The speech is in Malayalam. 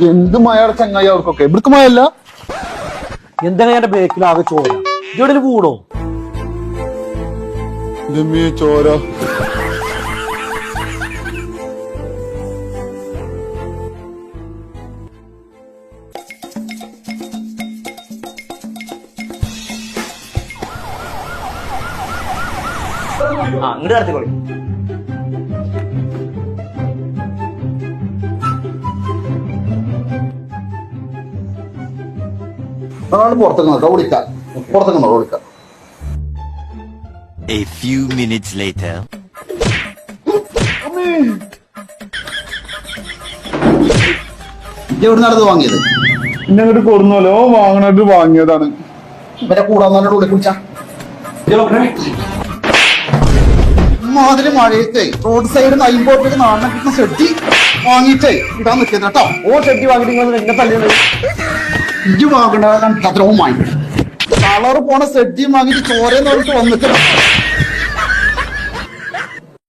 എന്ത് മഴയുടെ ചങ്ങായി അവർക്കൊക്കെ ഇവിടക്ക് മഴയല്ല. എന്താണ് എന്റെ ബേക്കിൽ ആകെ ചോര ഇവിടെ കൂടോ ചോര ഇങ്ങോട്ട് നടത്തിക്കോളി. പുറത്തേക്ക് വിളിക്കാം. പുറത്തേക്ക് വിളിക്കാം. A few minutes later. എവിടെ നടന്ന് വാങ്ങിയത്? പിന്നെ അങ്ങോട്ട് കൊടുന്നല്ലോ വാങ്ങണത് വാങ്ങിയതാണ്. ഇവരെ കൂടാൻ ഉള്ളിൽ കുടിച്ച മാതിരി മഴയത്തെ റോഡ് സൈഡ് നയിമ്പോട്ടേക്ക് നാടിനെ കിട്ടുന്ന ഷെഡി വാങ്ങിയിട്ടേ ഇടാൻ നിൽക്കുന്നത് കേട്ടോ. ഓ ഷെട്ടി വാങ്ങിട്ട് നിങ്ങൾ എന്നെ തല്ലിയത് ഇജ്ജ് വാങ്ങേണ്ട അത്രവും വാങ്ങി കളറ് പോണ ഷെഡിയും വാങ്ങിയിട്ട് ചോരന്ന് പറഞ്ഞിട്ട് വന്നിട്ട്